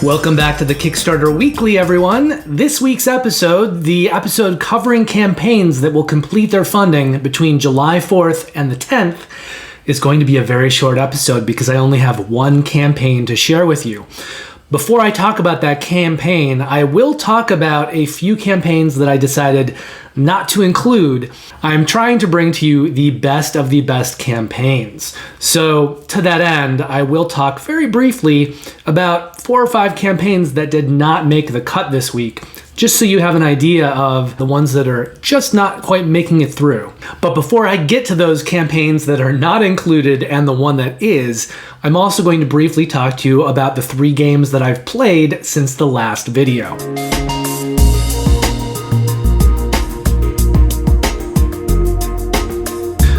Welcome back to the Kickstarter Weekly, everyone. This week's episode, the episode covering campaigns that will complete their funding between July 4th and the 10th, is going to be a very short episode because I only have one campaign to share with you. Before I talk about that campaign, I will talk about a few campaigns that I decided not to include. I'm trying to bring to you the best of the best campaigns. So to that end, I will talk very briefly about 4 or 5 campaigns that did not make the cut this week, just so you have an idea of the ones that are just not quite making it through. But before I get to those campaigns that are not included and the one that is, I'm also going to briefly talk to you about the 3 games that I've played since the last video.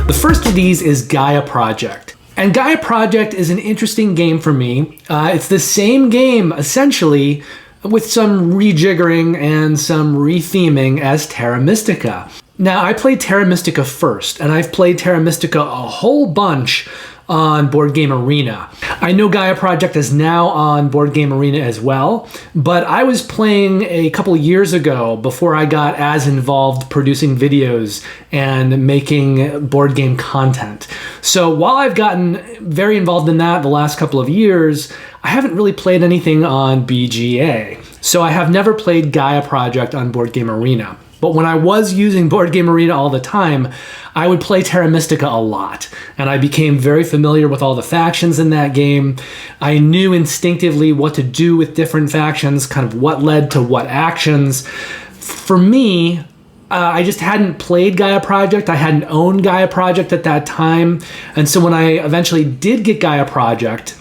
The first of these is Gaia Project. And Gaia Project is an interesting game for me. It's the same game, essentially, with some rejiggering and some retheming as Terra Mystica. Now, I played Terra Mystica first, and I've played Terra Mystica a whole bunch on Board Game Arena. I know Gaia Project is now on Board Game Arena as well, but I was playing a couple years ago before I got as involved producing videos and making board game content. So while I've gotten very involved in that the last couple of years, I haven't really played anything on BGA. So I have never played Gaia Project on Board Game Arena. But when I was using Board Game Arena all the time, I would play Terra Mystica a lot, and I became very familiar with all the factions in that game. I knew instinctively what to do with different factions, kind of what led to what actions. For me, I just hadn't played Gaia Project. I hadn't owned Gaia Project at that time. And so when I eventually did get Gaia Project,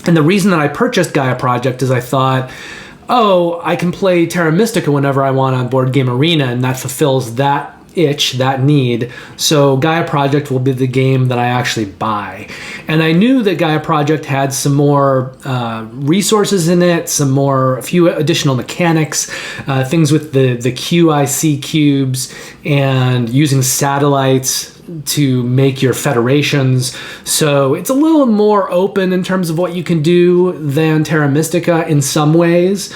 and the reason that I purchased Gaia Project is I thought, oh, I can play Terra Mystica whenever I want on Board Game Arena, and that fulfills that itch, that need. So Gaia Project will be the game that I actually buy. And I knew that Gaia Project had some more resources in it, a few additional mechanics, things with the QIC cubes and using satellites to make your federations. So it's a little more open in terms of what you can do than Terra Mystica in some ways,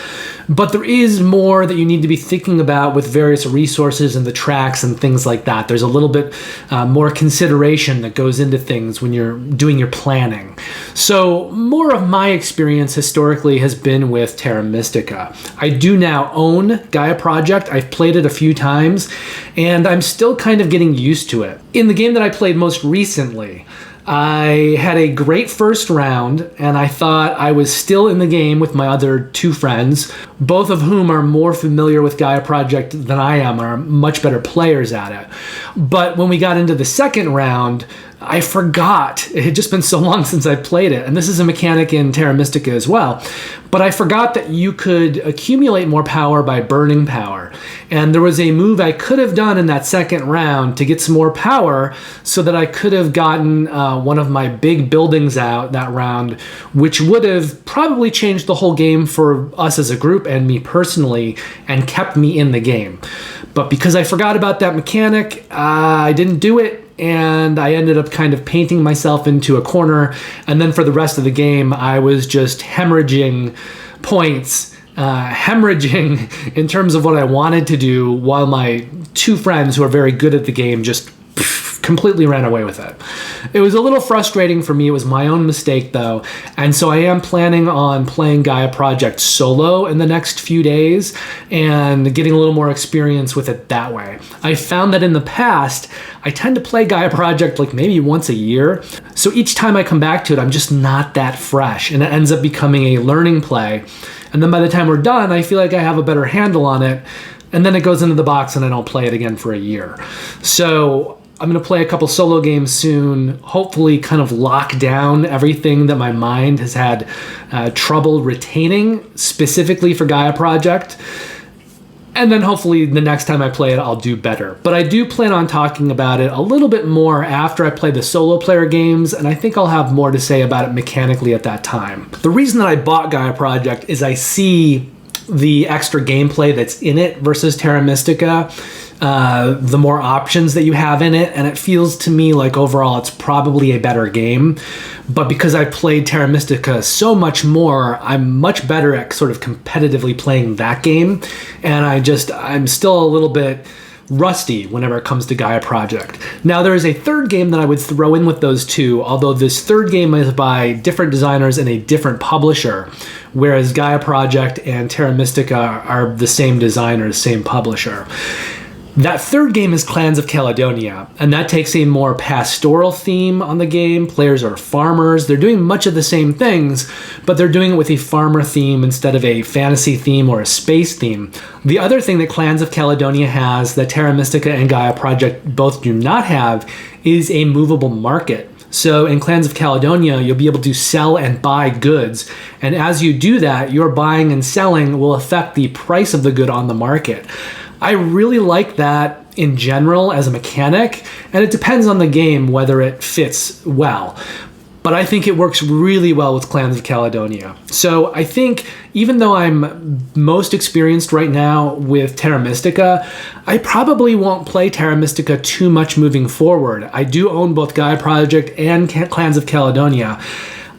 but there is more that you need to be thinking about with various resources and the tracks and things like that. There's a little bit more consideration that goes into things when you're doing your planning. So more of my experience historically has been with Terra Mystica. I do now own Gaia Project. I've played it a few times, and I'm still kind of getting used to it. In the game that I played most recently, I had a great first round, and I thought I was still in the game with my other 2 friends, both of whom are more familiar with Gaia Project than I am, are much better players at it. But when we got into the second round, I forgot. It had just been so long since I played it, and this is a mechanic in Terra Mystica as well. But I forgot that you could accumulate more power by burning power. And there was a move I could have done in that second round to get some more power so that I could have gotten one of my big buildings out that round, which would have probably changed the whole game for us as a group and me personally and kept me in the game. But because I forgot about that mechanic, I didn't do it. And I ended up kind of painting myself into a corner. And then for the rest of the game, I was just hemorrhaging points, hemorrhaging in terms of what I wanted to do, while my 2 friends who are very good at the game just completely ran away with it. It was a little frustrating for me. It was my own mistake, though. And so I am planning on playing Gaia Project solo in the next few days and getting a little more experience with it that way. I found that in the past, I tend to play Gaia Project like maybe once a year. So each time I come back to it, I'm just not that fresh, and it ends up becoming a learning play. And then by the time we're done, I feel like I have a better handle on it. And then it goes into the box and I don't play it again for a year. So I'm going to play a couple solo games soon, hopefully kind of lock down everything that my mind has had trouble retaining, specifically for Gaia Project. And then hopefully the next time I play it, I'll do better. But I do plan on talking about it a little bit more after I play the solo player games, and I think I'll have more to say about it mechanically at that time. The reason that I bought Gaia Project is I see the extra gameplay that's in it versus Terra Mystica. the more options that you have in it, and it feels to me like overall it's probably a better game. But because I played Terra Mystica so much more, I'm much better at sort of competitively playing that game, and I'm still a little bit rusty whenever it comes to Gaia Project. Now, there is a third game that I would throw in with those two, although this third game is by different designers and a different publisher, whereas Gaia Project and Terra Mystica are the same designers, same publisher. That third game is Clans of Caledonia, and that takes a more pastoral theme on the game. Players are farmers. They're doing much of the same things, but they're doing it with a farmer theme instead of a fantasy theme or a space theme. The other thing that Clans of Caledonia has that Terra Mystica and Gaia Project both do not have is a movable market. So in Clans of Caledonia, you'll be able to sell and buy goods. And as you do that, your buying and selling will affect the price of the good on the market. I really like that in general as a mechanic, and it depends on the game whether it fits well. But I think it works really well with Clans of Caledonia. So I think even though I'm most experienced right now with Terra Mystica, I probably won't play Terra Mystica too much moving forward. I do own both Gaia Project and Clans of Caledonia.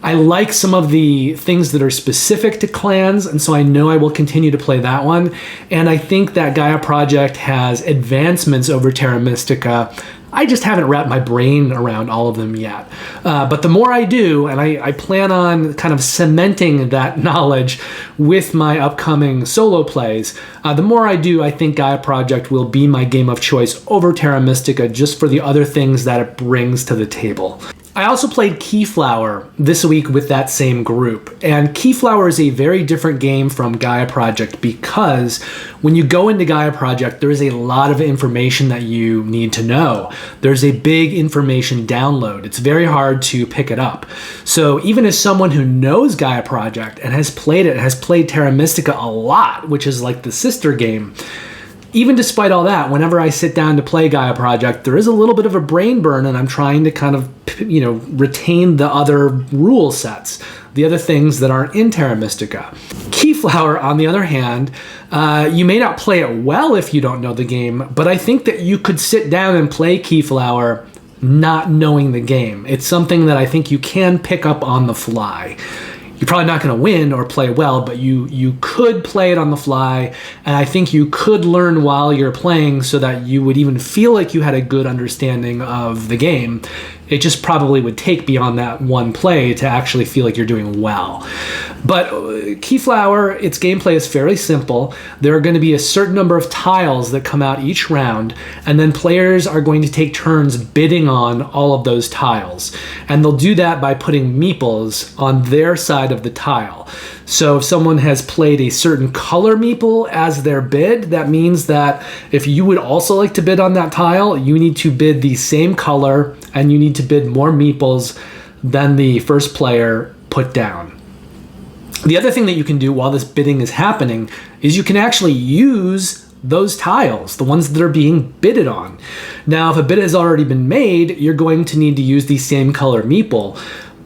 I like some of the things that are specific to clans, and so I know I will continue to play that one. And I think that Gaia Project has advancements over Terra Mystica. I just haven't wrapped my brain around all of them yet. But the more I do, and I plan on kind of cementing that knowledge with my upcoming solo plays, the more I do, I think Gaia Project will be my game of choice over Terra Mystica just for the other things that it brings to the table. I also played Keyflower this week with that same group, and Keyflower is a very different game from Gaia Project because when you go into Gaia Project, there is a lot of information that you need to know. There's a big information download. It's very hard to pick it up. So even as someone who knows Gaia Project and has played it, has played Terra Mystica a lot, which is like the sister game, even despite all that, whenever I sit down to play Gaia Project, there is a little bit of a brain burn, and I'm trying to kind of, retain the other rule sets, the other things that aren't in Terra Mystica. Keyflower, on the other hand, you may not play it well if you don't know the game, but I think that you could sit down and play Keyflower not knowing the game. It's something that I think you can pick up on the fly. You're probably not going to win or play well, but you could play it on the fly, and I think you could learn while you're playing so that you would even feel like you had a good understanding of the game. It just probably would take beyond that one play to actually feel like you're doing well. But Keyflower, its gameplay is fairly simple. There are going to be a certain number of tiles that come out each round, and then players are going to take turns bidding on all of those tiles. And they'll do that by putting meeples on their side of the tile. So if someone has played a certain color meeple as their bid, that means that if you would also like to bid on that tile, you need to bid the same color and you need to bid more meeples than the first player put down. The other thing that you can do while this bidding is happening is you can actually use those tiles, the ones that are being bidded on. Now, if a bid has already been made, you're going to need to use the same color meeple.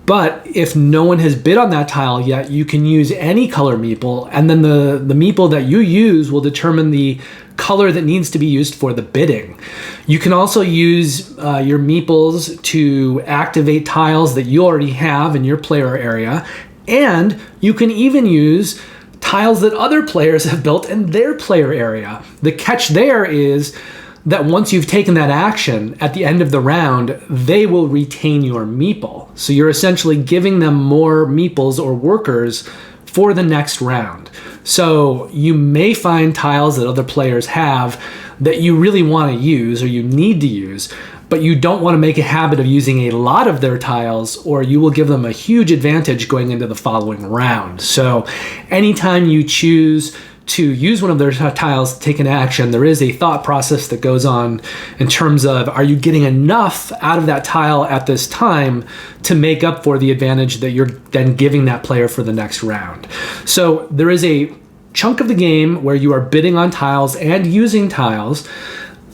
But if no one has bid on that tile yet, you can use any color meeple, and then the meeple that you use will determine the color that needs to be used for the bidding. You can also use your meeples to activate tiles that you already have in your player area, and you can even use tiles that other players have built in their player area. The catch there is that once you've taken that action, at the end of the round, they will retain your meeple. So you're essentially giving them more meeples or workers for the next round. So you may find tiles that other players have that you really want to use or you need to use, but you don't want to make a habit of using a lot of their tiles, or you will give them a huge advantage going into the following round. So anytime you choose to use one of their tiles to take an action, there is a thought process that goes on in terms of, are you getting enough out of that tile at this time to make up for the advantage that you're then giving that player for the next round? So there is a chunk of the game where you are bidding on tiles and using tiles.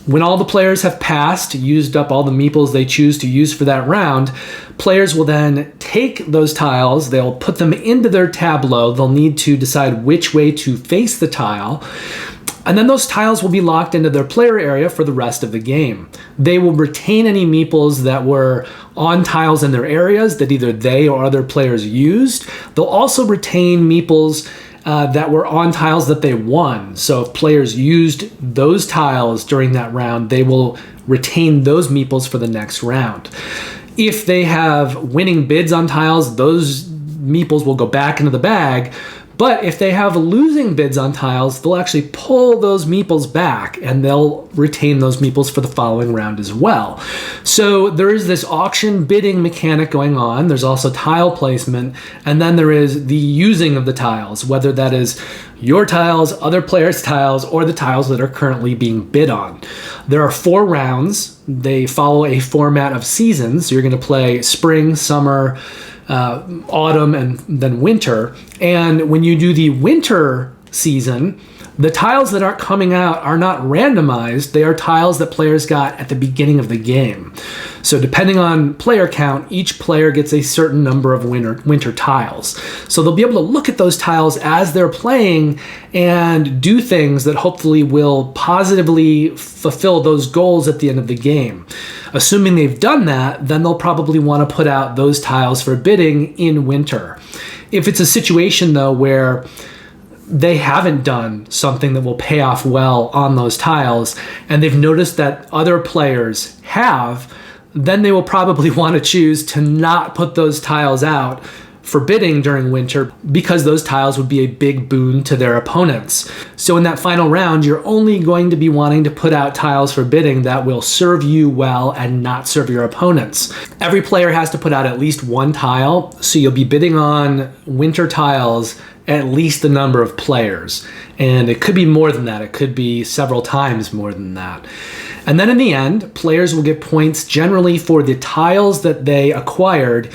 When all the players have passed, used up all the meeples they choose to use for that round, players will then take those tiles, they'll put them into their tableau, they'll need to decide which way to face the tile. And then those tiles will be locked into their player area for the rest of the game. They will retain any meeples that were on tiles in their areas that either they or other players used. They'll also retain meeples that were on tiles that they won. So if players used those tiles during that round, they will retain those meeples for the next round. If they have winning bids on tiles, those meeples will go back into the bag. But if they have losing bids on tiles, they'll actually pull those meeples back and they'll retain those meeples for the following round as well. So there is this auction bidding mechanic going on. There's also tile placement. And then there is the using of the tiles, whether that is your tiles, other players' tiles, or the tiles that are currently being bid on. There are 4 rounds. They follow a format of seasons. So you're going to play spring, summer, autumn, and then winter. And when you do the winter season, the tiles that aren't coming out are not randomized. They are tiles that players got at the beginning of the game. So depending on player count, each player gets a certain number of winter tiles. So they'll be able to look at those tiles as they're playing and do things that hopefully will positively fulfill those goals at the end of the game. Assuming they've done that, then they'll probably want to put out those tiles for bidding in winter. If it's a situation, though, where they haven't done something that will pay off well on those tiles, and they've noticed that other players have, then they will probably want to choose to not put those tiles out for bidding during winter because those tiles would be a big boon to their opponents. So in that final round, you're only going to be wanting to put out tiles for bidding that will serve you well and not serve your opponents. Every player has to put out at least 1 tile, so you'll be bidding on winter tiles at least the number of players. And it could be more than that. It could be several times more than that. And then in the end, players will get points generally for the tiles that they acquired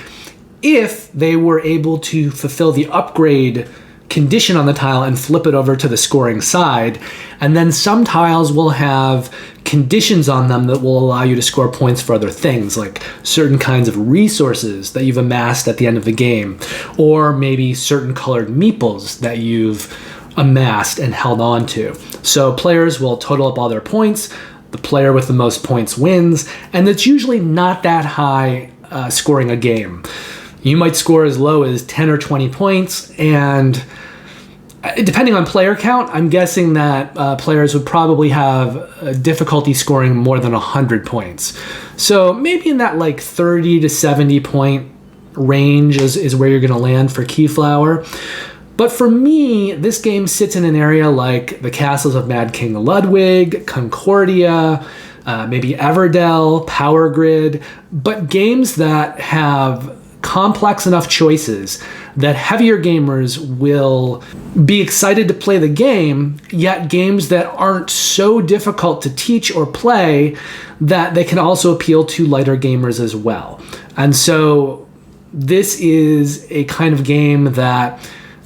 if they were able to fulfill the upgrade condition on the tile and flip it over to the scoring side. And then some tiles will have conditions on them that will allow you to score points for other things, like certain kinds of resources that you've amassed at the end of the game, or maybe certain colored meeples that you've amassed and held on to. So players will total up all their points. The player with the most points wins, and it's usually not that high scoring a game. You might score as low as 10 or 20 points, and depending on player count, I'm guessing that players would probably have difficulty scoring more than 100 points. So maybe in that like 30 to 70 point range is where you're going to land for Keyflower. But for me, this game sits in an area like the castles of Mad King Ludwig, Concordia, maybe Everdell, Power Grid, but games that have complex enough choices that heavier gamers will be excited to play the game, yet games that aren't so difficult to teach or play that they can also appeal to lighter gamers as well. And so this is a kind of game that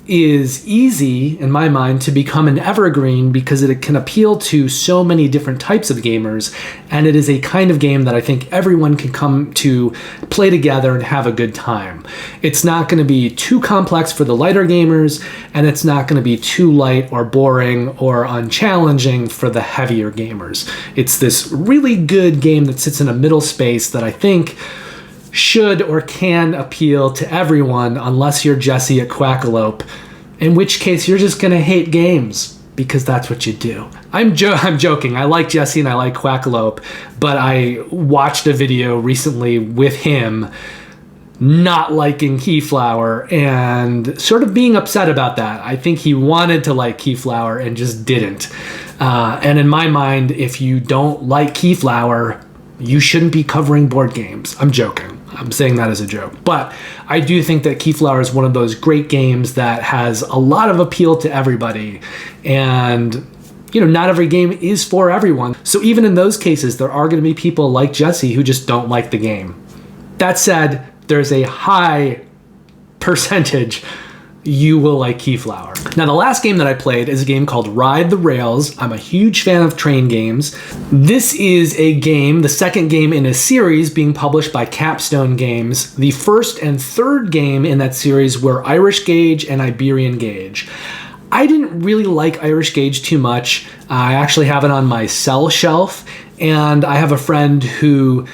is easy, in my mind, to become an evergreen because it can appeal to so many different types of gamers, and it is a kind of game that I think everyone can come to play together and have a good time. It's not going to be too complex for the lighter gamers, and it's not going to be too light or boring or unchallenging for the heavier gamers. It's this really good game that sits in a middle space that I think should or can appeal to everyone unless you're Jesse at Quackalope, in which case you're just gonna hate games because that's what you do. I'm joking. I like Jesse and I like Quackalope, but I watched a video recently with him not liking Keyflower and sort of being upset about that. I think he wanted to like Keyflower and just didn't. And in my mind, if you don't like Keyflower, you shouldn't be covering board games. I'm joking. I'm saying that as a joke. But I do think that Keyflower is one of those great games that has a lot of appeal to everybody. And, not every game is for everyone. So even in those cases, there are going to be people like Jesse who just don't like the game. That said, there's a high percentage you will like Keyflower. Now, the last game that I played is a game called Ride the Rails. I'm a huge fan of train games. This is a game, the second game in a series being published by Capstone Games. The first and third game in that series were Irish Gauge and Iberian Gauge. I didn't really like Irish Gauge too much. I actually have it on my sell shelf, and I have a friend who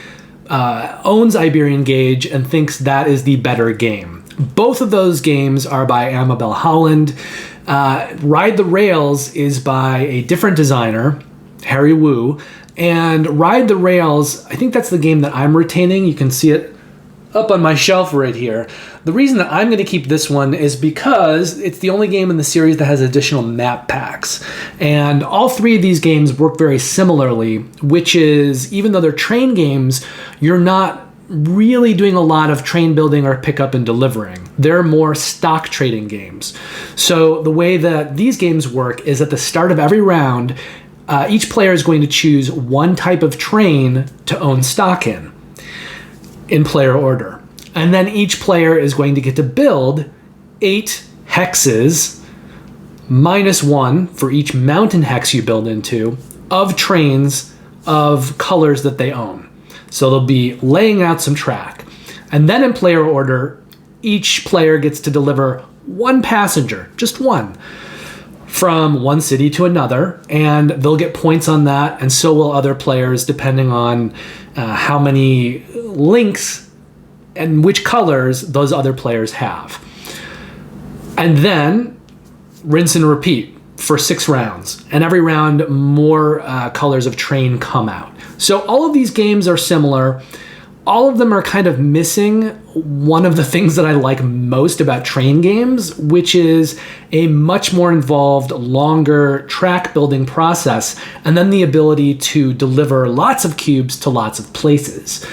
owns Iberian Gauge and thinks that is the better game. Both of those games are by Amabel Howland. Ride the Rails is by a different designer, Harry Wu, and Ride the Rails, I think that's the game that I'm retaining. You can see it up on my shelf right here. The reason that I'm going to keep this one is because it's the only game in the series that has additional map packs. And all three of these games work very similarly, which is, even though they're train games, you're not really doing a lot of train building or pickup and delivering. They're more stock trading games. So the way that these games work is at the start of every round, each player is going to choose one type of train to own stock in player order. And then each player is going to get to build 8 hexes, -1 for each mountain hex you build into, of trains of colors that they own. So they'll be laying out some track. And then in player order, each player gets to deliver one passenger, just one, from one city to another, and they'll get points on that, and so will other players, depending on how many links and which colors those other players have. And then rinse and repeat for 6 rounds, and every round more colors of train come out. So all of these games are similar. All of them are kind of missing one of the things that I like most about train games, which is a much more involved, longer track building process, and then the ability to deliver lots of cubes to lots of places.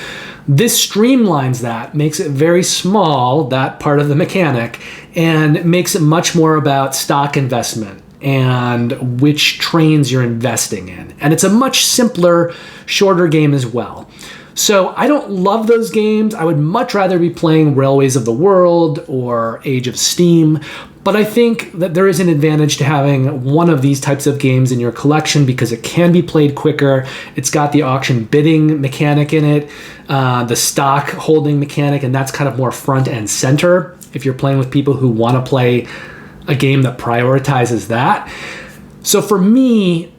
This streamlines that, makes it very small, that part of the mechanic, and makes it much more about stock investment and which trains you're investing in. And it's a much simpler, shorter game as well. So I don't love those games. I would much rather be playing Railways of the World or Age of Steam, but I think that there is an advantage to having one of these types of games in your collection because it can be played quicker. It's got the auction bidding mechanic in it, the stock holding mechanic, and that's kind of more front and center if you're playing with people who want to play a game that prioritizes that. So for me,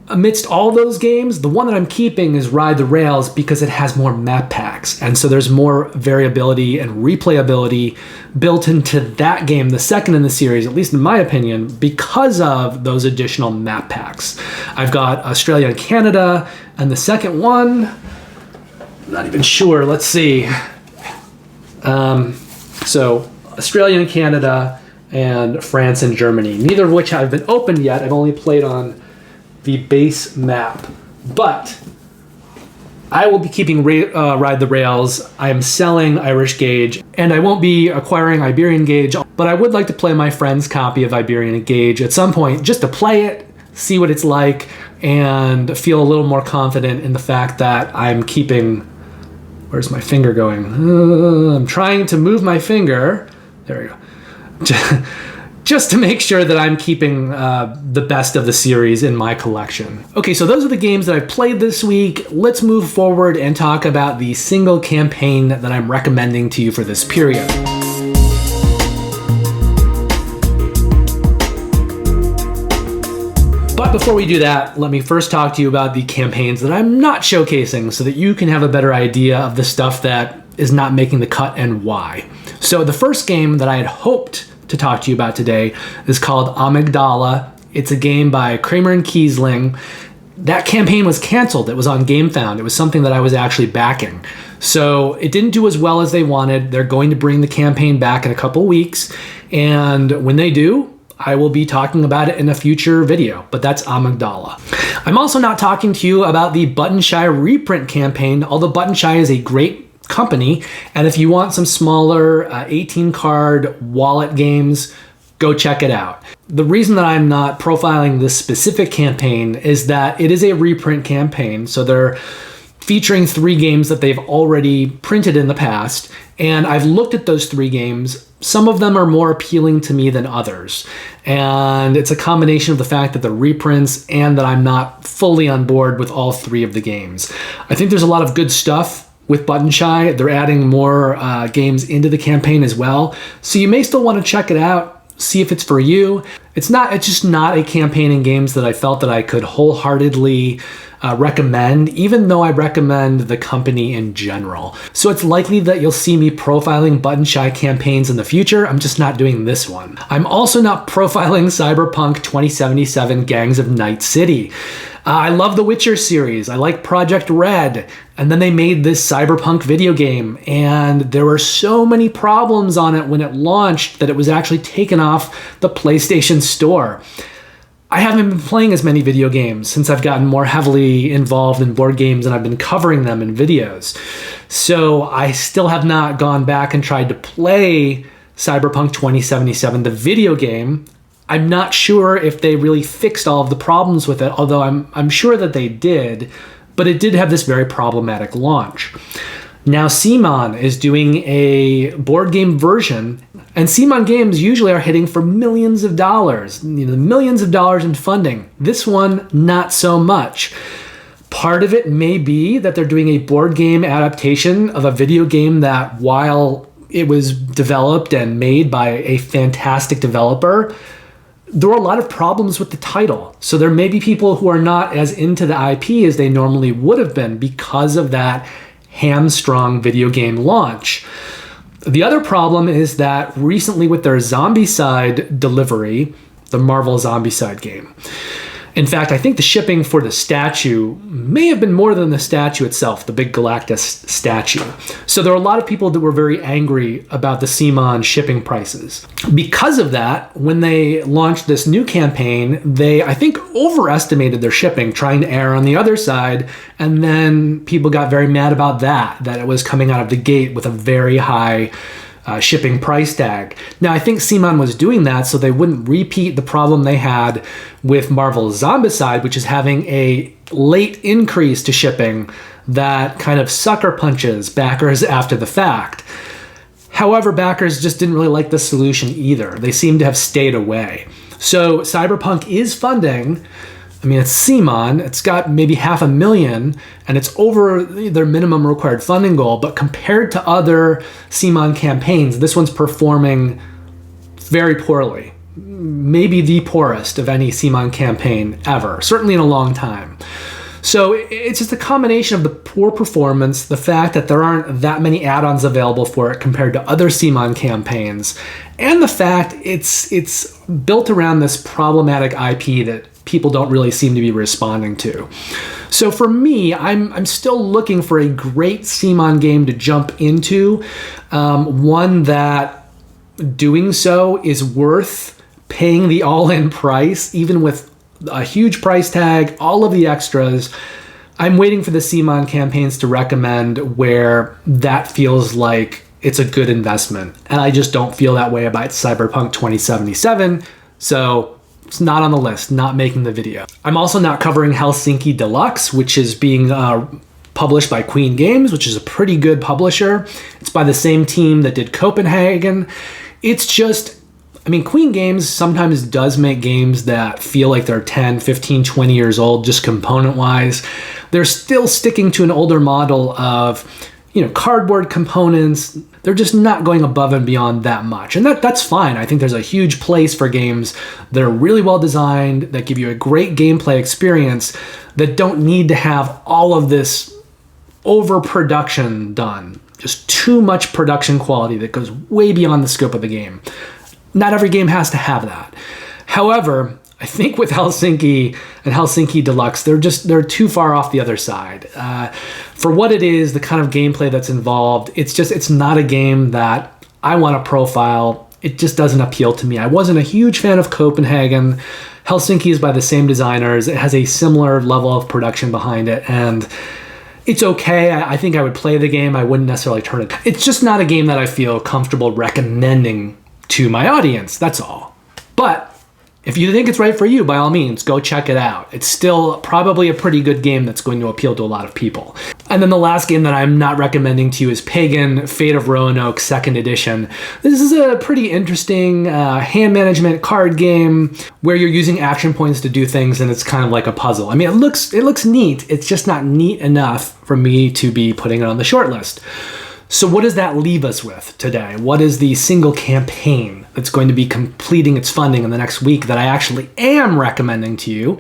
amidst all those games, the one that I'm keeping is Ride the Rails because it has more map packs. And so there's more variability and replayability built into that game, the second in the series, at least in my opinion, because of those additional map packs. I've got Australia and Canada, and the second one, I'm not even sure. Let's see. So Australia and Canada and France and Germany, neither of which have been opened yet. I've only played on the base map, but I will be keeping Ride the Rails. I am selling Irish Gauge, and I won't be acquiring Iberian Gauge, but I would like to play my friend's copy of Iberian Gauge at some point, just to play it, see what it's like, and feel a little more confident in the fact that I'm keeping... Where's my finger going? I'm trying to move my finger. There we go. Just to make sure that I'm keeping the best of the series in my collection. Okay, so those are the games that I've played this week. Let's move forward and talk about the single campaign that I'm recommending to you for this period. But before we do that, let me first talk to you about the campaigns that I'm not showcasing so that you can have a better idea of the stuff that is not making the cut and why. So the first game that I had hoped to talk to you about today is called Amygdala. It's a game by Kramer and Kiesling. That campaign was canceled. It was on Gamefound. It was something that I was actually backing. So it didn't do as well as they wanted. They're going to bring the campaign back in a couple weeks. And when they do, I will be talking about it in a future video, but that's Amygdala. I'm also not talking to you about the Button Shy reprint campaign, although Button Shy is a great company, and if you want some smaller 18-card wallet games, go check it out. The reason that I'm not profiling this specific campaign is that it is a reprint campaign, so they're featuring 3 games that they've already printed in the past, and I've looked at those 3 games. Some of them are more appealing to me than others, and it's a combination of the fact that they're reprints and that I'm not fully on board with all 3 of the games. I think there's a lot of good stuff with Button Shy. They're adding more games into the campaign as well, so you may still want to check it out. see if it's for you. It's just not a campaign in games that I felt that I could wholeheartedly recommend, even though I recommend the company in general. So it's likely that you'll see me profiling Button Shy campaigns in the future. I'm just not doing this one. I'm also not profiling Cyberpunk 2077 Gangs of Night City. I love the Witcher series. I like Project Red. And then they made this Cyberpunk video game, and there were so many problems on it when it launched that it was actually taken off the PlayStation Store. I haven't been playing as many video games since I've gotten more heavily involved in board games and I've been covering them in videos. So I still have not gone back and tried to play Cyberpunk 2077, the video game. I'm not sure if they really fixed all of the problems with it, although I'm sure that they did, but it did have this very problematic launch. Now CMON is doing a board game version, and CMON games usually are hitting for millions of dollars, millions of dollars in funding. This one, not so much. Part of it may be that they're doing a board game adaptation of a video game that, while it was developed and made by a fantastic developer, there were a lot of problems with the title. So there may be people who are not as into the IP as they normally would have been because of that hamstrung video game launch. The other problem is that recently with their Zombicide delivery, the Marvel Zombicide game, in fact, I think the shipping for the statue may have been more than the statue itself, the big Galactus statue. So there were a lot of people that were very angry about the CMON shipping prices. Because of that, when they launched this new campaign, they, I think, overestimated their shipping, trying to err on the other side, and then people got very mad about that it was coming out of the gate with a very high shipping price tag. Now, I think CMON was doing that so they wouldn't repeat the problem they had with Marvel Zombicide, which is having a late increase to shipping that kind of sucker punches backers after the fact. However, backers just didn't really like the solution either. They seem to have stayed away. So Cyberpunk is funding. I mean, it's CMON, it's got maybe $500,000, and it's over their minimum required funding goal, but compared to other CMON campaigns, this one's performing very poorly. Maybe the poorest of any CMON campaign ever, certainly in a long time. So it's just a combination of the poor performance, the fact that there aren't that many add-ons available for it compared to other CMON campaigns, and the fact it's built around this problematic IP that people don't really seem to be responding to. So for me, I'm still looking for a great CMON game to jump into, one that doing so is worth paying the all-in price, even with a huge price tag, all of the extras. I'm waiting for the CMON campaigns to recommend where that feels like it's a good investment. And I just don't feel that way about Cyberpunk 2077. So it's not on the list, not making the video. I'm also not covering Helsinki Deluxe, which is being published by Queen Games, which is a pretty good publisher. It's by the same team that did Copenhagen. It's just, I mean, Queen Games sometimes does make games that feel like they're 10, 15, 20 years old, just component-wise. They're still sticking to an older model of, cardboard components. They're just not going above and beyond that much. And that's fine. I think there's a huge place for games that are really well designed, that give you a great gameplay experience, that don't need to have all of this overproduction done. Just too much production quality that goes way beyond the scope of the game. Not every game has to have that. However, I think with Helsinki and Helsinki Deluxe, they're too far off the other side. For what it is, the kind of gameplay that's involved, it's not a game that I want to profile. It just doesn't appeal to me. I wasn't a huge fan of Copenhagen. Helsinki is by the same designers. It has a similar level of production behind it, and it's okay. I think I would play the game. I wouldn't necessarily turn it. It's just not a game that I feel comfortable recommending to my audience, that's all. But if you think it's right for you, by all means, go check it out. It's still probably a pretty good game that's going to appeal to a lot of people. And then the last game that I'm not recommending to you is Pagan: Fate of Roanoke 2nd Edition. This is a pretty interesting hand management card game where you're using action points to do things, and it's kind of like a puzzle. I mean, it looks neat. It's just not neat enough for me to be putting it on the short list. So what does that leave us with today? What is the single campaign that's going to be completing its funding in the next week that I actually am recommending to you?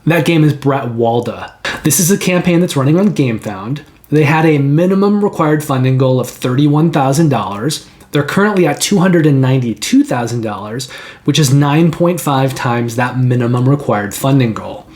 That game is Bretwalda. This is a campaign that's running on Gamefound. They had a minimum required funding goal of $31,000. They're currently at $292,000, which is 9.5 times that minimum required funding goal.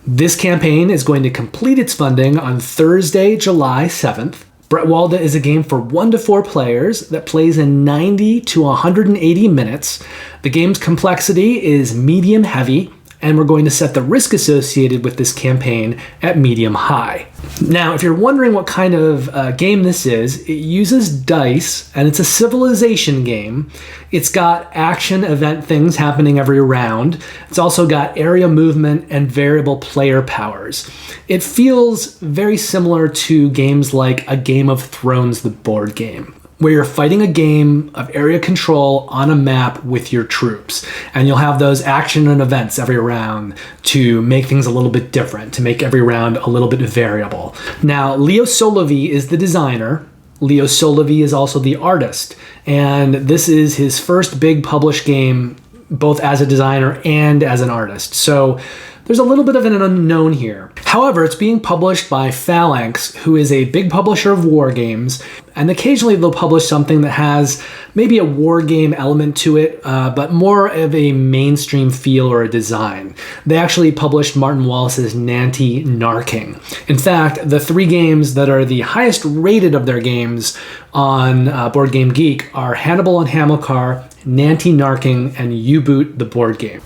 This campaign is going to complete its funding on Thursday, July 7th. Bretwalda is a game for 1 to 4 players that plays in 90 to 180 minutes. The game's complexity is medium heavy, and we're going to set the risk associated with this campaign at medium high. Now, if you're wondering what kind of game this is, it uses dice, and it's a civilization game. It's got action event things happening every round. It's also got area movement and variable player powers. It feels very similar to games like a Game of Thrones, the board game, where you're fighting a game of area control on a map with your troops. And you'll have those action and events every round to make things a little bit different, to make every round a little bit variable. Now, Leo Solovey is the designer. Leo Solovey is also the artist. And this is his first big published game, both as a designer and as an artist. So there's a little bit of an unknown here. However, it's being published by Phalanx, who is a big publisher of war games, and occasionally they'll publish something that has maybe a war game element to it, but more of a mainstream feel or a design. They actually published Martin Wallace's Nanty Narking. In fact, the 3 games that are the highest rated of their games on Board Game Geek are Hannibal and Hamilcar, Nanty Narking, and U-Boot the board game.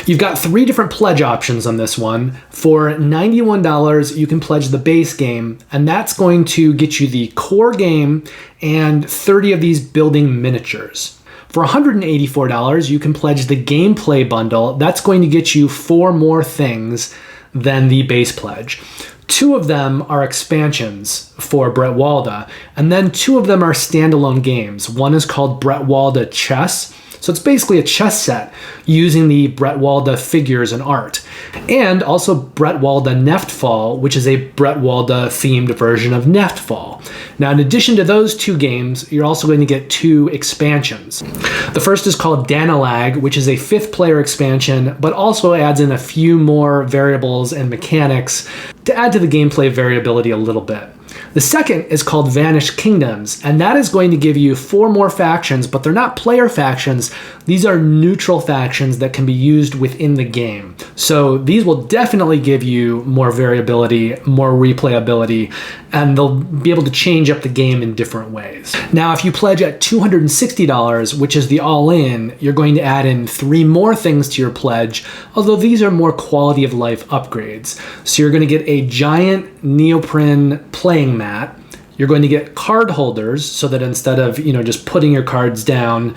You've got 3 different pledge options on this one. For $91, you can pledge the base game, and that's going to get you the core game and 30 of these building miniatures. For $184, you can pledge the gameplay bundle. That's going to get you 4 more things than the base pledge. 2 of them are expansions for Bretwalda, and then 2 of them are standalone games. One is called Bretwalda Chess. So it's basically a chess set using the Bretwalda figures and art. And also Bretwalda Neftfall, which is a Bretwalda themed version of Neftfall. Now, in addition to those 2 games, you're also going to get 2 expansions. The first is called Danalag, which is a 5th player expansion, but also adds in a few more variables and mechanics to add to the gameplay variability a little bit. The second is called Vanished Kingdoms, and that is going to give you 4 more factions, but they're not player factions. These are neutral factions that can be used within the game. So these will definitely give you more variability, more replayability, and they'll be able to change up the game in different ways. Now, if you pledge at $260, which is the all-in, you're going to add in 3 more things to your pledge, although these are more quality of life upgrades. So you're going to get a giant neoprene playing mat. You're going to get card holders so that instead of, just putting your cards down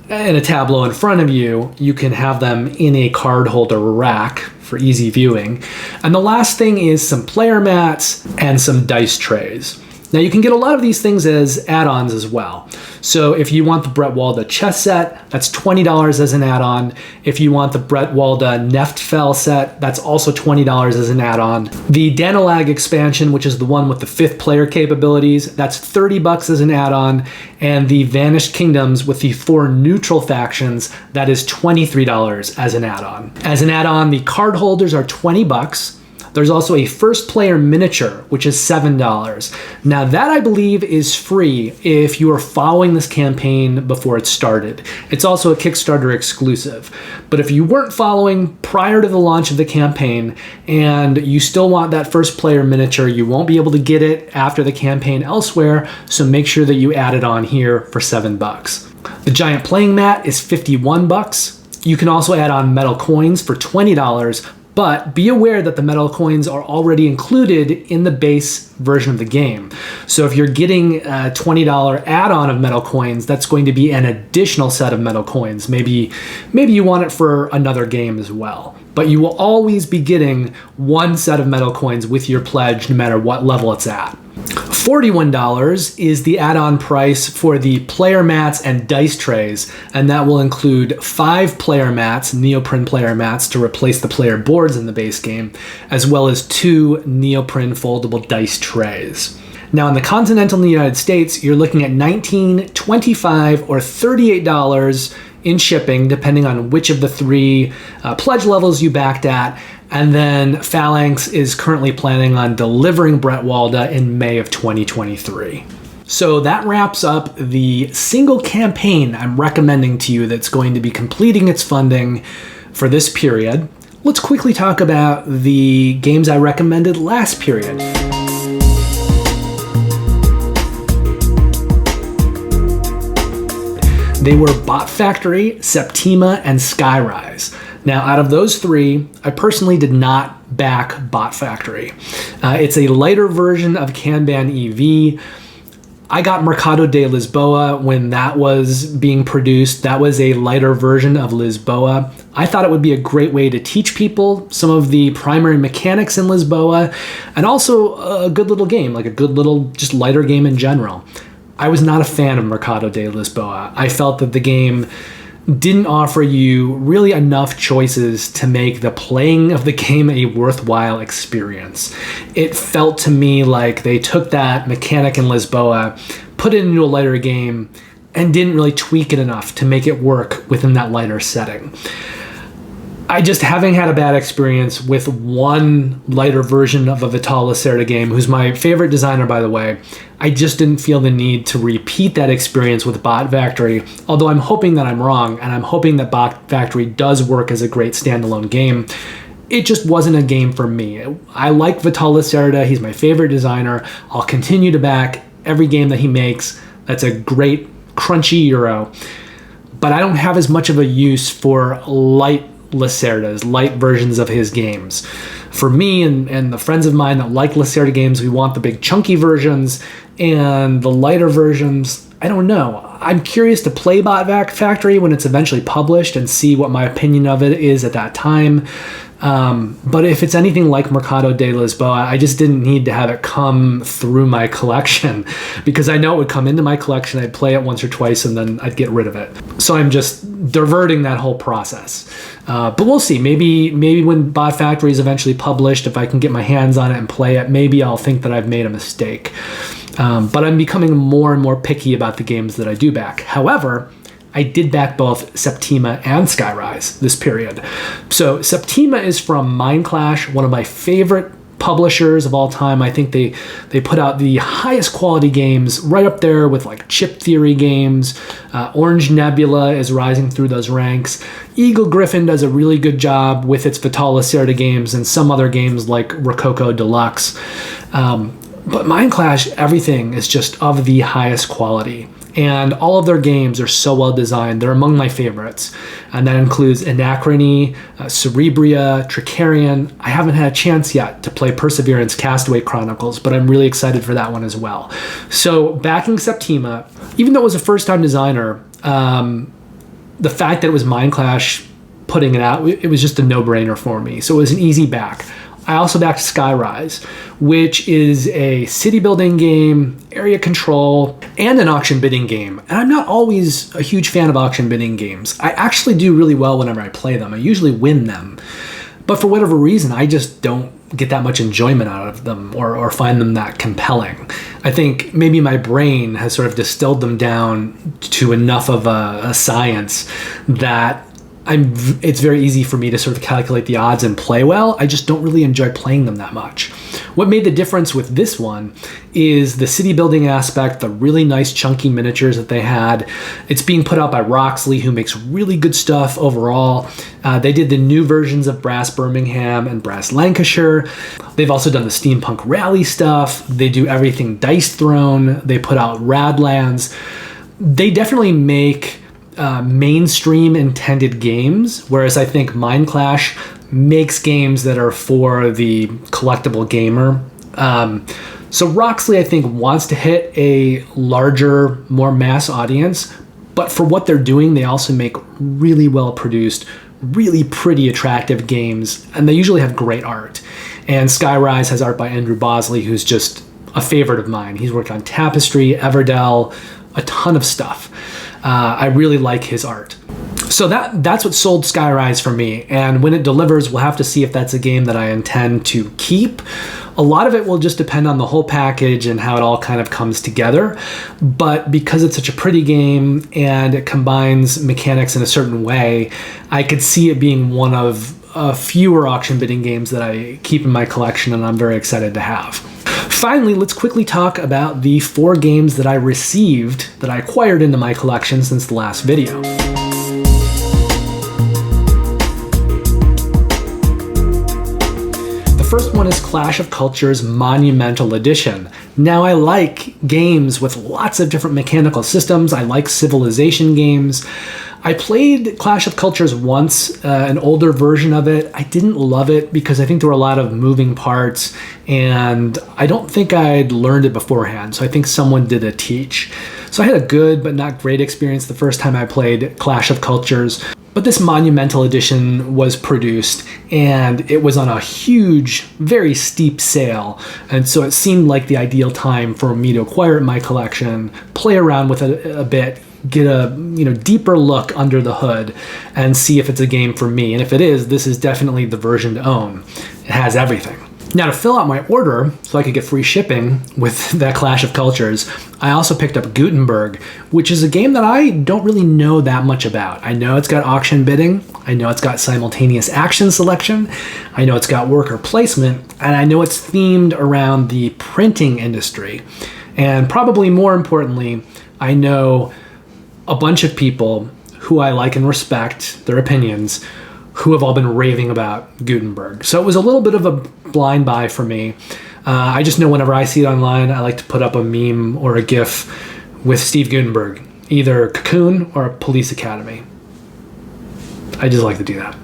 in a tableau in front of you, you can have them in a card holder rack for easy viewing. And the last thing is some player mats and some dice trays. Now, you can get a lot of these things as add-ons as well. So if you want the Bretwalda chess set, that's $20 as an add-on. If you want the Bretwalda Neftfell set, that's also $20 as an add-on. The Danalag expansion, which is the one with the 5th player capabilities, that's $30 as an add-on. And the Vanished Kingdoms with the 4 neutral factions, that is $23 as an add-on. As an add-on, the card holders are $20. There's also a 1st player miniature, which is $7. Now that, I believe, is free if you are following this campaign before it started. It's also a Kickstarter exclusive. But if you weren't following prior to the launch of the campaign and you still want that 1st player miniature, you won't be able to get it after the campaign elsewhere, so make sure that you add it on here for $7. The giant playing mat is $51. You can also add on metal coins for $20, but be aware that the metal coins are already included in the base version of the game. So if you're getting a $20 add-on of metal coins, that's going to be an additional set of metal coins. Maybe you want it for another game as well. But you will always be getting 1 set of metal coins with your pledge, no matter what level it's at. $41 is the add-on price for the player mats and dice trays, and that will include 5 player mats, neoprene player mats, to replace the player boards in the base game, as well as 2 neoprene foldable dice trays. Now in the continental United States, you're looking at $19, $25, or $38 in shipping, depending on which of the three pledge levels you backed at. And then Phalanx is currently planning on delivering Bretwalda in May of 2023. So that wraps up the single campaign I'm recommending to you that's going to be completing its funding for this period. Let's quickly talk about the games I recommended last period. They were Bot Factory, Septima, and Skyrise. Now, out of those three, I personally did not back Bot Factory. It's a lighter version of Kanban EV. I got Mercado de Lisboa when that was being produced. That was a lighter version of Lisboa. I thought it would be a great way to teach people some of the primary mechanics in Lisboa, and also a good little game, like a good little just lighter game in general. I was not a fan of Mercado de Lisboa. I felt that the game didn't offer you really enough choices to make the playing of the game a worthwhile experience. It felt to me like they took that mechanic in Lisboa, put it into a lighter game, and didn't really tweak it enough to make it work within that lighter setting. I just, having had a bad experience with one lighter version of a Vital Lacerda game, who's my favorite designer, by the way, I just didn't feel the need to repeat that experience with Bot Factory, although I'm hoping that I'm wrong, and I'm hoping that Bot Factory does work as a great standalone game. It just wasn't a game for me. I like Vital Lacerda. He's my favorite designer. I'll continue to back every game that he makes. That's a great, crunchy Euro. But I don't have as much of a use for light Lacerdas, light versions of his games. For me and the friends of mine that like Lacerda games, we want the big chunky versions, and the lighter versions, I don't know. I'm curious to play Bot Factory when it's eventually published and see what my opinion of it is at that time. But if it's anything like Mercado de Lisboa, I just didn't need to have it come through my collection, because I know it would come into my collection, I'd play it once or twice, and then I'd get rid of it. So I'm just diverting that whole process. But we'll see. Maybe when Bot Factory is eventually published, if I can get my hands on it and play it, maybe I'll think that I've made a mistake. But I'm becoming more and more picky about the games that I do back. However, I did back both Septima and Skyrise this period. So Septima is from Mindclash, one of my favorite publishers of all time. I think they put out the highest quality games, right up there with like Chip Theory games. Orange Nebula is rising through those ranks. Eagle Gryphon does a really good job with its Vital Lacerda games and some other games like Rococo Deluxe. But Mindclash, everything is just of the highest quality. And all of their games are so well designed. They're among my favorites. And that includes Anachrony, Cerebria, Tricarion. I haven't had a chance yet to play Perseverance Castaway Chronicles, but I'm really excited for that one as well. So backing Septima, even though it was a first-time designer, the fact that it was Mindclash putting it out, it was just a no-brainer for me. So it was an easy back. I also backed Skyrise, which is a city building game, area control, and an auction bidding game. And I'm not always a huge fan of auction bidding games. I actually do really well whenever I play them. I usually win them. But for whatever reason, I just don't get that much enjoyment out of them or find them that compelling. I think maybe my brain has sort of distilled them down to enough of a science that it's very easy for me to sort of calculate the odds and play well. I just don't really enjoy playing them that much. What made the difference with this one is the city building aspect, the really nice chunky miniatures that they had. It's being put out by Roxley, who makes really good stuff overall. They did the new versions of Brass Birmingham and Brass Lancashire. They've also done the Steampunk Rally stuff. They do everything Dice Throne. They put out Radlands. They definitely make mainstream intended games, whereas I think Mindclash makes games that are for the collectible gamer. So Roxley, I think, wants to hit a larger, more mass audience, but for what they're doing, they also make really well produced, really pretty attractive games, and they usually have great art. And Skyrise has art by Andrew Bosley, who's just a favorite of mine. He's worked on Tapestry, Everdell, a ton of stuff. I really like his art. So that's what sold Skyrise for me. And when it delivers, we'll have to see if that's a game that I intend to keep A lot of it will just depend on the whole package and how it all kind of comes together. But because it's such a pretty game and it combines mechanics in a certain way, I could see it being one of fewer auction bidding games that I keep in my collection, and I'm very excited to have. Finally, let's quickly talk about the 4 games that I received, that I acquired into my collection since the last video. The first one is Clash of Cultures Monumental Edition. Now, I like games with lots of different mechanical systems. I like civilization games. I played Clash of Cultures once, an older version of it. I didn't love it because I think there were a lot of moving parts, and I don't think I'd learned it beforehand, so I think someone did a teach. So I had a good but not great experience the first time I played Clash of Cultures. But this Monumental Edition was produced, and it was on a huge, very steep sale, and so it seemed like the ideal time for me to acquire it in my collection, play around with it a bit, get a deeper look under the hood, and see if it's a game for me. And if it is, this is definitely the version to own. It has everything. Now, to fill out my order so I could get free shipping with that Clash of Cultures, I also picked up Gutenberg, which is a game that I don't really know that much about. I know it's got auction bidding, I know it's got simultaneous action selection, I know it's got worker placement, and I know it's themed around the printing industry. And probably more importantly, I know a bunch of people who I like and respect their opinions, who have all been raving about Gutenberg. So it was a little bit of a blind buy for me. I just know whenever I see it online, I like to put up a meme or a GIF with Steve Gutenberg, either Cocoon or Police Academy. I just like to do that.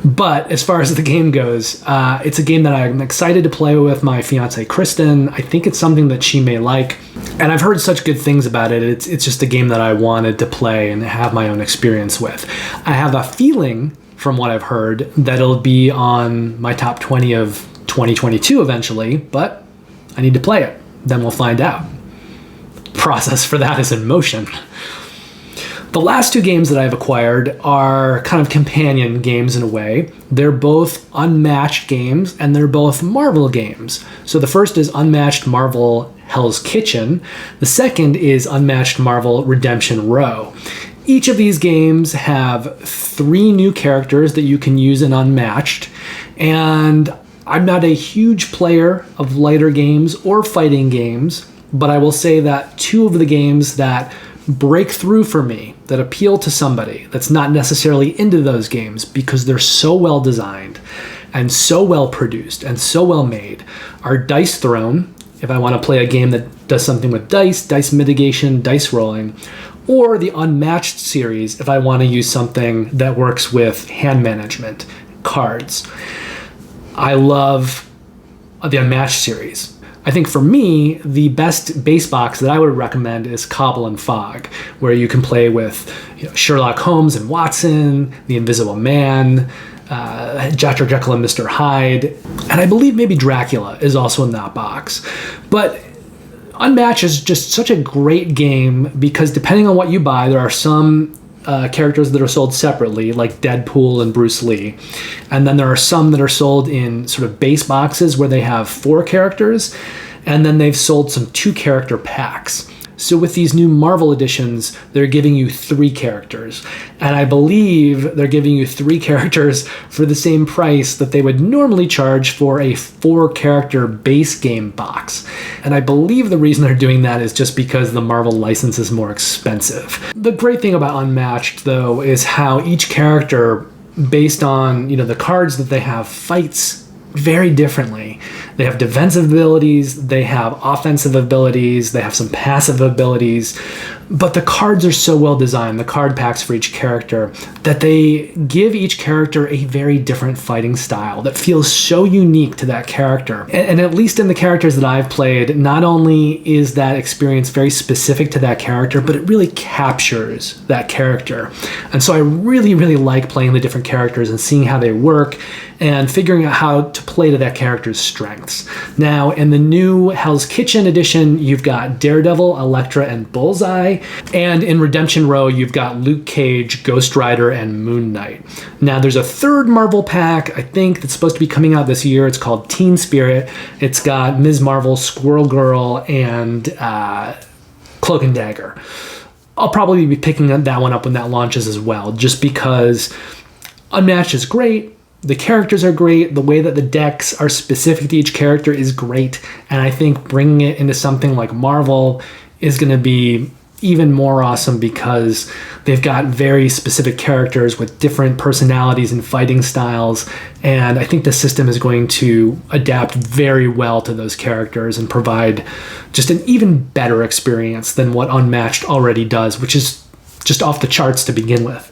But as far as the game goes, it's a game that I'm excited to play with my fiance Kristen. I think it's something that she may like, and I've heard such good things about it. It's just a game that I wanted to play and have my own experience with. I have a feeling, from what I've heard, that it'll be on my top 20 of 2022 eventually, but I need to play it. Then we'll find out. The process for that is in motion. The last 2 games that I've acquired are kind of companion games in a way. They're both Unmatched games, and they're both Marvel games. So the first is Unmatched Marvel Hell's Kitchen. The second is Unmatched Marvel Redemption Row. Each of these games have 3 new characters that you can use in Unmatched, and I'm not a huge player of lighter games or fighting games, but I will say that 2 of the games that break through for me, that appeal to somebody that's not necessarily into those games because they're so well designed and so well produced and so well made, are Dice Throne, if I want to play a game that does something with dice mitigation, dice rolling, or the Unmatched series if I want to use something that works with hand management, cards. I love the Unmatched series. I think for me, the best base box that I would recommend is Cobble and Fog, where you can play with Sherlock Holmes and Watson, the Invisible Man, Dr. Jekyll and Mr. Hyde, and I believe maybe Dracula is also in that box. But Unmatched is just such a great game because depending on what you buy, there are some characters that are sold separately, like Deadpool and Bruce Lee. And then there are some that are sold in sort of base boxes where they have 4 characters, and then they've sold some 2-character packs. So with these new Marvel editions, they're giving you 3 characters. And I believe they're giving you 3 characters for the same price that they would normally charge for a 4-character base game box. And I believe the reason they're doing that is just because the Marvel license is more expensive. The great thing about Unmatched, though, is how each character, based on the cards that they have, fights very differently. They have defensive abilities, they have offensive abilities, they have some passive abilities, but the cards are so well designed, the card packs for each character, that they give each character a very different fighting style that feels so unique to that character. And at least in the characters that I've played, not only is that experience very specific to that character, but it really captures that character. And so I really, really like playing the different characters and seeing how they work and figuring out how to play to that character's strengths. paths. Now, in the new Hell's Kitchen edition, you've got Daredevil, Elektra, and Bullseye. And in Redemption Row, you've got Luke Cage, Ghost Rider, and Moon Knight. Now, there's a third Marvel pack, I think, that's supposed to be coming out this year. It's called Teen Spirit. It's got Ms. Marvel, Squirrel Girl, and Cloak and Dagger. I'll probably be picking that one up when that launches as well, just because Unmatched is great. The characters are great. The way that the decks are specific to each character is great. And I think bringing it into something like Marvel is going to be even more awesome because they've got very specific characters with different personalities and fighting styles. And I think the system is going to adapt very well to those characters and provide just an even better experience than what Unmatched already does, which is just off the charts to begin with.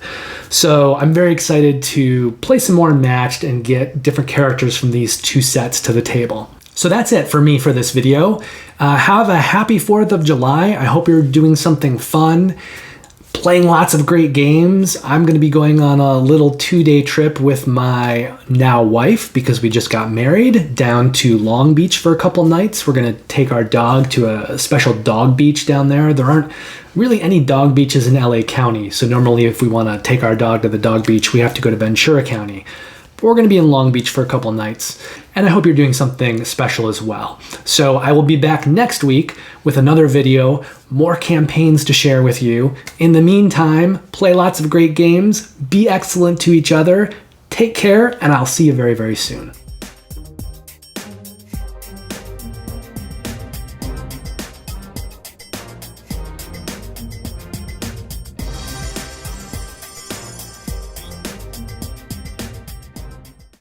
So I'm very excited to play some more Unmatched and get different characters from these two sets to the table. So that's it for me for this video. Have a happy 4th of July. I hope you're doing something fun, playing lots of great games. I'm going to be going on a little 2-day trip with my now wife because we just got married down to Long Beach for a couple nights. We're going to take our dog to a special dog beach down there. There aren't really any dog beaches in LA County. So normally if we want to take our dog to the dog beach, we have to go to Ventura County. But we're going to be in Long Beach for a couple nights. And I hope you're doing something special as well. So I will be back next week with another video, more campaigns to share with you. In the meantime, play lots of great games, be excellent to each other, take care, and I'll see you very, very soon.